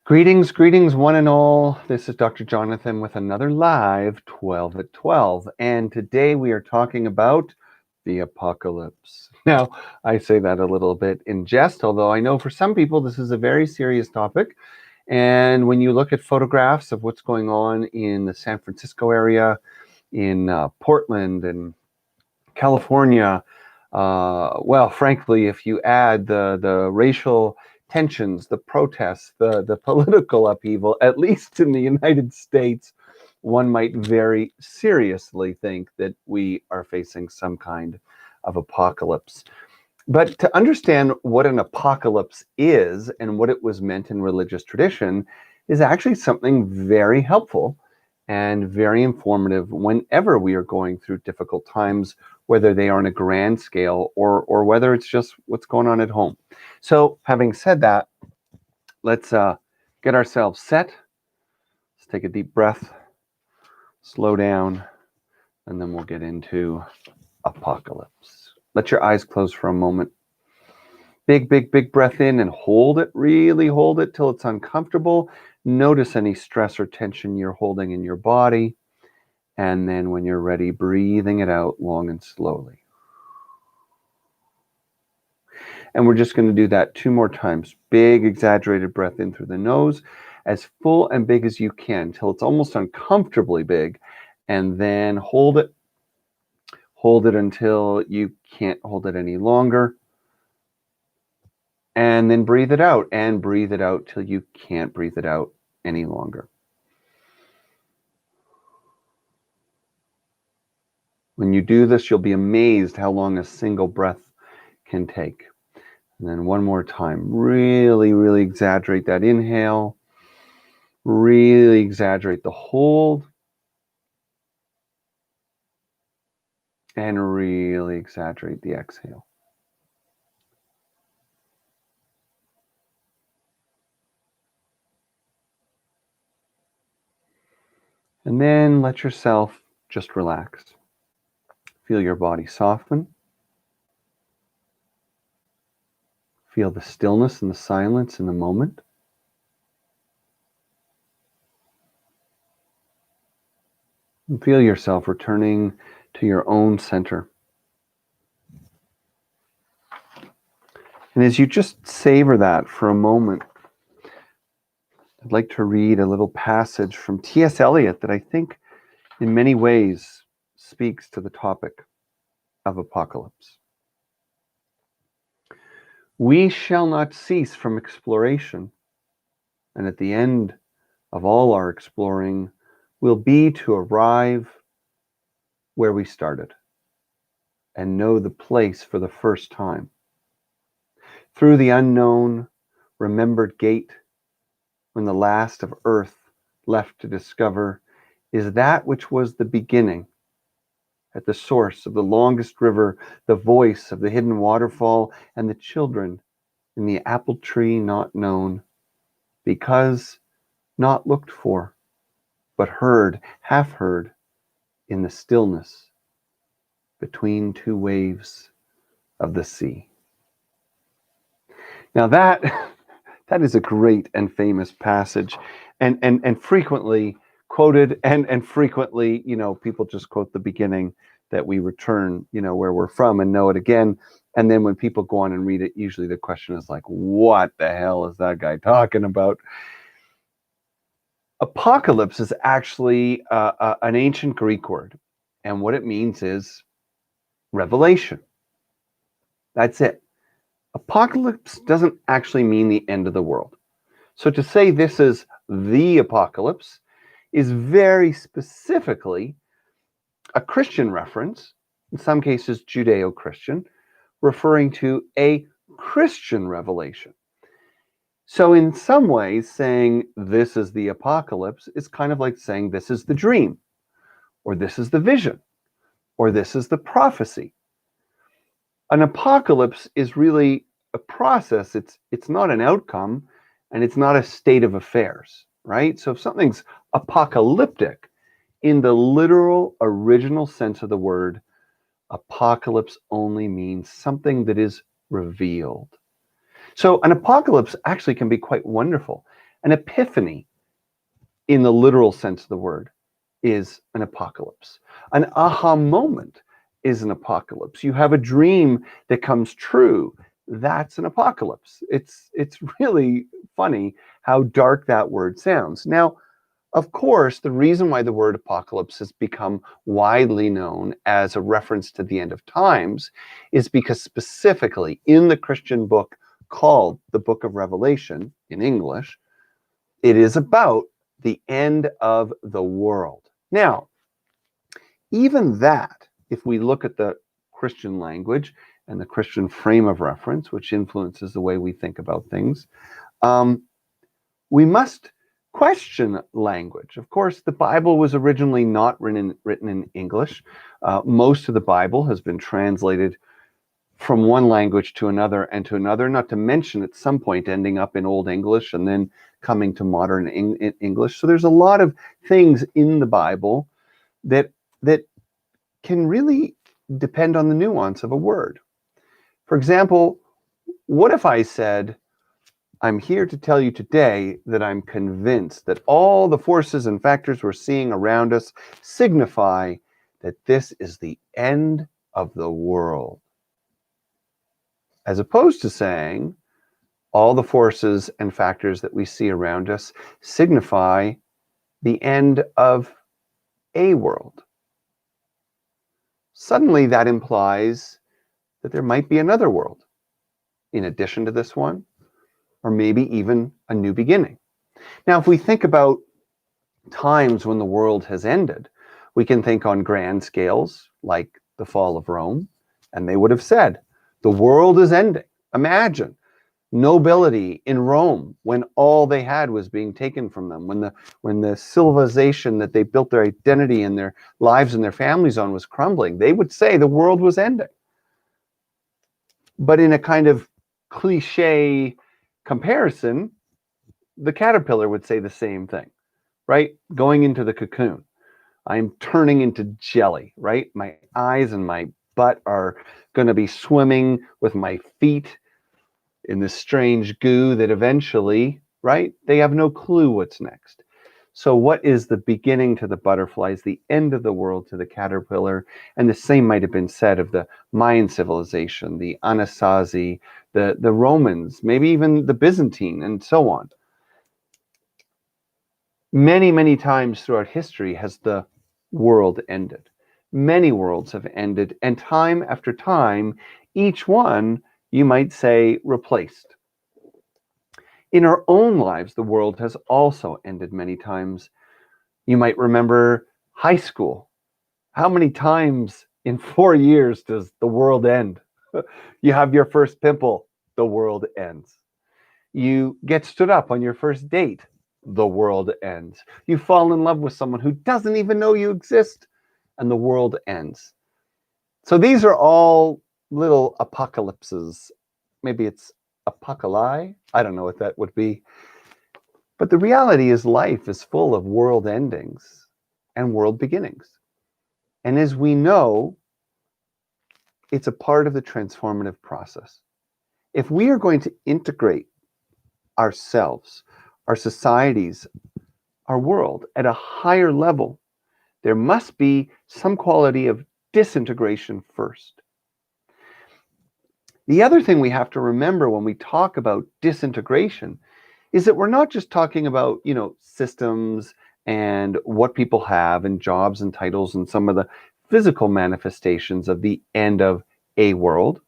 Greetings, one and all. This is Dr. Jonathan with another live 12 at 12. And today we are talking about the apocalypse. Now, I say that a little bit in jest, although I know for some people this is a very serious topic. And when you look at photographs of what's going on in the San Francisco area, in Portland and California, well, frankly, if you add the racial tensions, the protests, the political upheaval, at least in the United States, one might very seriously think that we are facing some kind of apocalypse. But to understand what an apocalypse is and what it was meant in religious tradition is actually something very helpful and very informative whenever we are going through difficult times, whether they are on a grand scale or whether it's just what's going on at home. So having said that, let's get ourselves set. Let's take a deep breath, slow down, and then we'll get into apocalypse. Let your eyes close for a moment. Big breath in and hold it, really hold it till it's uncomfortable. Notice any stress or tension you're holding in your body. And then when you're ready, breathing it out long and slowly. And we're just going to do that 2 more times. Big, exaggerated breath in through the nose, as full and big as you can, till it's almost uncomfortably big. And then hold it. Hold it until you can't hold it any longer. And then breathe it out, and breathe it out till you can't breathe it out any longer. When you do this, you'll be amazed how long a single breath can take. And then one more time, really exaggerate that inhale. Really exaggerate the hold. And really exaggerate the exhale. And then let yourself just relax. Feel your body soften. Feel the stillness and the silence in the moment. And feel yourself returning to your own center. And as you just savor that for a moment, I'd like to read a little passage from T.S. Eliot that I think in many ways speaks to the topic of apocalypse. We shall not cease from exploration, and at the end of all our exploring will be to arrive where we started and know the place for the first time. Through the unknown, remembered gate, when the last of earth left to discover is that which was the beginning, at the source of the longest river, the voice of the hidden waterfall, and the children in the apple tree not known, because not looked for, but heard, half heard, in the stillness between 2 waves of the sea. Now that is a great and famous passage, and frequently quoted, and frequently, people just quote the beginning, that we return, where we're from and know it again. And then when people go on and read it, usually the question is like, what the hell is that guy talking about? Apocalypse is actually an ancient Greek word, and what it means is revelation. That's it. Apocalypse doesn't actually mean the end of the world. So to say this is the apocalypse is very specifically a Christian reference, in some cases Judeo-Christian, referring to a Christian revelation. So in some ways, saying this is the apocalypse is kind of like saying this is the dream, or this is the vision, or this is the prophecy. An apocalypse is really a process. It's not an outcome, and it's not a state of affairs, right? So if something's apocalyptic, in the literal original sense of the word, apocalypse only means something that is revealed. So an apocalypse actually can be quite wonderful. An epiphany, in the literal sense of the word, is an apocalypse. An aha moment is an apocalypse. You have a dream that comes true. That's an apocalypse. It's really funny how dark that word sounds. Now, of course, the reason why the word apocalypse has become widely known as a reference to the end of times is because specifically in the Christian book called the Book of Revelation in English, it is about the end of the world. Now, even that, if we look at the Christian language and the Christian frame of reference, which influences the way we think about things, we must question language. Of course, the Bible was originally not written in English. Most of the Bible has been translated from one language to another and to another, not to mention at some point ending up in Old English and then coming to modern English. So there's a lot of things in the Bible that can really depend on the nuance of a word. For example, what if I said, I'm here to tell you today that I'm convinced that all the forces and factors we're seeing around us signify that this is the end of the world. As opposed to saying, all the forces and factors that we see around us signify the end of a world. Suddenly that implies that there might be another world in addition to this one, or maybe even a new beginning. Now, if we think about times when the world has ended, we can think on grand scales like the fall of Rome, and they would have said, the world is ending. Imagine nobility in Rome when all they had was being taken from them, when the civilization that they built their identity and their lives and their families on was crumbling. They would say the world was ending. But in a kind of cliche comparison, the caterpillar would say the same thing, right? Going into the cocoon. I'm turning into jelly, right? My eyes and my butt are going to be swimming with my feet in this strange goo that eventually, right? They have no clue what's next. So what is the beginning to the butterflies, the end of the world to the caterpillar? And the same might have been said of the Mayan civilization, the Anasazi, the Romans, maybe even the Byzantine, and so on. Many, many times throughout history has the world ended. Many worlds have ended, and time after time, each one, you might say, replaced. In our own lives, the world has also ended many times. You might remember high school. How many times in 4 years does the world end? You have your first pimple, the world ends. You get stood up on your first date, the world ends. You fall in love with someone who doesn't even know you exist, and the world ends. So these are all little apocalypses. Maybe it's apocalypse. I don't know what that would be. But the reality is life is full of world endings and world beginnings. And as we know, it's a part of the transformative process. If we are going to integrate ourselves, our societies, our world at a higher level, there must be some quality of disintegration first. The other thing we have to remember when we talk about disintegration is that we're not just talking about, systems and what people have and jobs and titles and some of the physical manifestations of the end of a world.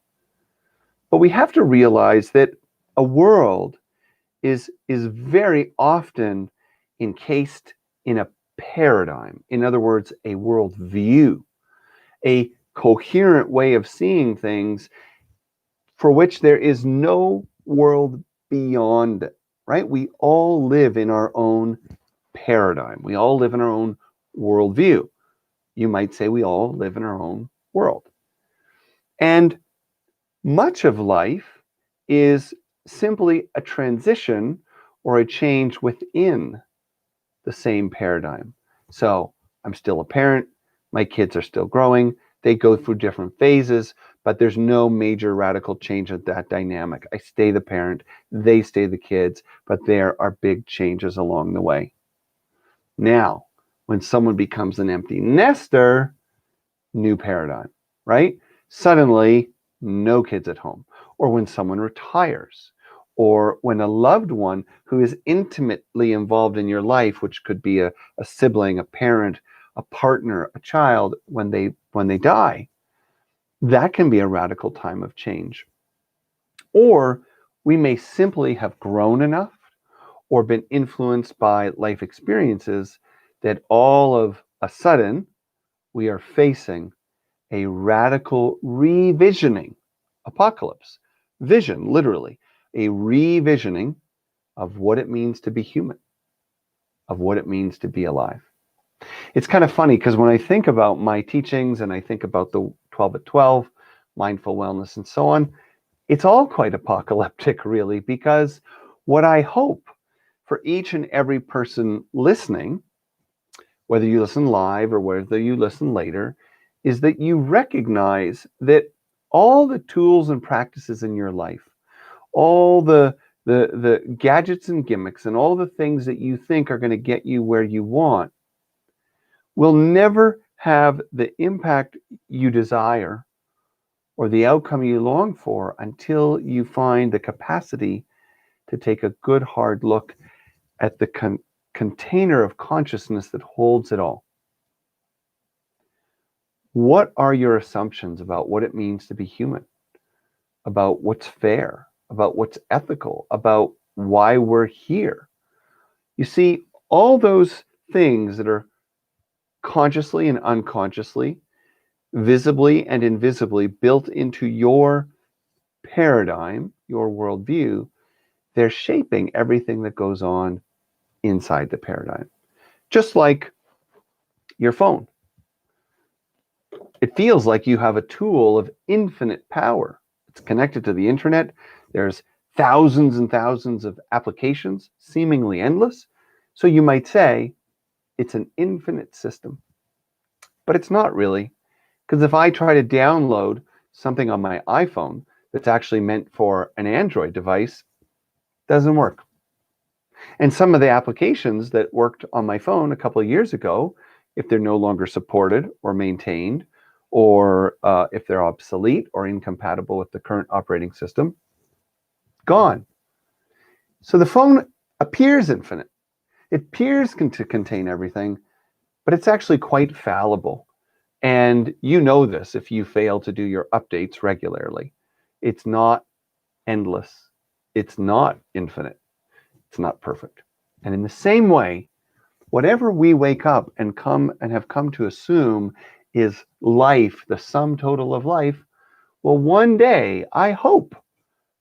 But we have to realize that a world is very often encased in a paradigm. In other words, a worldview, a coherent way of seeing things for which there is no world beyond it, right? We all live in our own paradigm. We all live in our own worldview. You might say we all live in our own world. And much of life is simply a transition or a change within the same paradigm. So I'm still a parent. My kids are still growing. They go through different phases, but there's no major radical change of that dynamic. I stay the parent, they stay the kids, but there are big changes along the way. Now, when someone becomes an empty nester, new paradigm, right? Suddenly, no kids at home. Or when someone retires, or when a loved one who is intimately involved in your life, which could be a sibling, a parent, a partner, a child, when they die, that can be a radical time of change. Or we may simply have grown enough or been influenced by life experiences that all of a sudden we are facing a radical revisioning apocalypse. Vision, literally, a revisioning of what it means to be human, of what it means to be alive. It's kind of funny because when I think about my teachings and I think about the 12 at 12, mindful wellness, and so on, it's all quite apocalyptic, really, because what I hope for each and every person listening, whether you listen live or whether you listen later, is that you recognize that all the tools and practices in your life, all the gadgets and gimmicks and all the things that you think are going to get you where you want will never have the impact you desire or the outcome you long for until you find the capacity to take a good hard look at the container of consciousness that holds it all. What are your assumptions about what it means to be human? About what's fair? About what's ethical? About why we're here? You see, all those things that are consciously and unconsciously, visibly and invisibly built into your paradigm, your worldview, they're shaping everything that goes on inside the paradigm. Just like your phone. It feels like you have a tool of infinite power. It's connected to the internet. There's thousands and thousands of applications, seemingly endless. So you might say it's an infinite system. But it's not really, because if I try to download something on my iPhone that's actually meant for an Android device, it doesn't work. And some of the applications that worked on my phone a couple of years ago, if they're no longer supported or maintained, or if they're obsolete or incompatible with the current operating system, gone. So the phone appears infinite. It appears to contain everything, but it's actually quite fallible. And you know this if you fail to do your updates regularly. It's not endless. It's not infinite. It's not perfect. And in the same way, whatever we wake up and have come to assume is life, the sum total of life, well, one day, I hope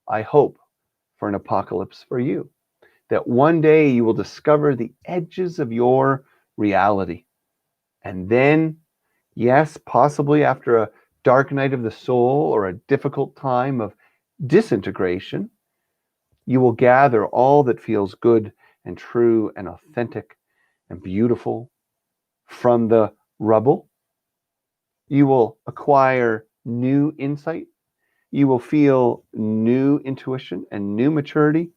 for an apocalypse for you, that one day you will discover the edges of your reality. And then, yes, possibly after a dark night of the soul or a difficult time of disintegration, you will gather all that feels good and true and authentic and beautiful from the rubble. You will acquire new insight. You will feel new intuition and new maturity,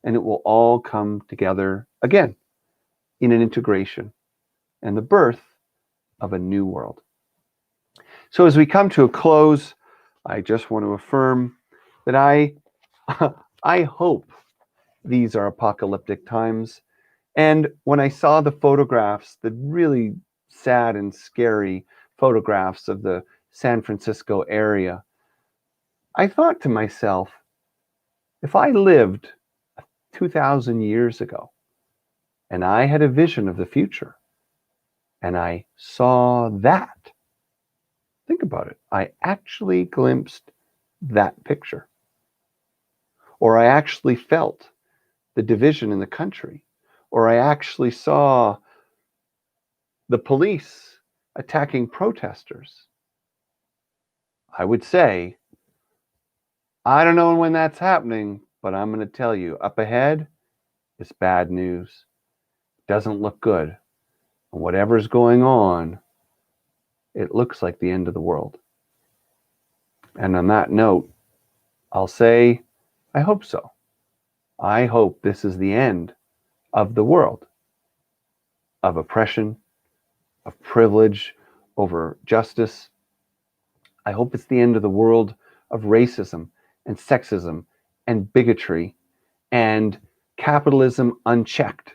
and it will all come together again in an integration and the birth of a new world. So as we come to a close, I just want to affirm that I hope these are apocalyptic times. And when I saw the photographs, the really sad and scary photographs of the San Francisco area, I thought to myself, if I lived 2,000 years ago and I had a vision of the future and I saw that, think about it, I actually glimpsed that picture. Or I actually felt the division in the country. Or I actually saw the police attacking protesters. I would say, I don't know when that's happening, but I'm going to tell you, up ahead, it's bad news. Doesn't look good. And whatever's going on, it looks like the end of the world. And on that note, I'll say, I hope so. I hope this is the end of the world of oppression, of privilege over justice. I hope it's the end of the world of racism and sexism and bigotry and capitalism unchecked.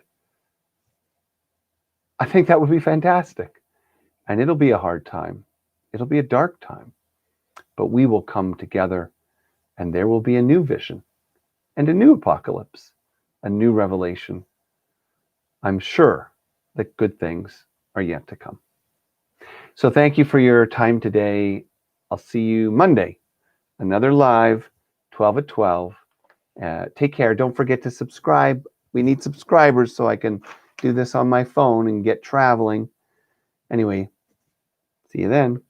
I think that would be fantastic. And it'll be a hard time. It'll be a dark time. But we will come together and there will be a new vision and a new apocalypse, a new revelation. I'm sure that good things are yet to come. So thank you for your time today. I'll see you Monday, another live, 12 at 12. Take care. Don't forget to subscribe. We need subscribers so I can do this on my phone and get traveling. Anyway, see you then.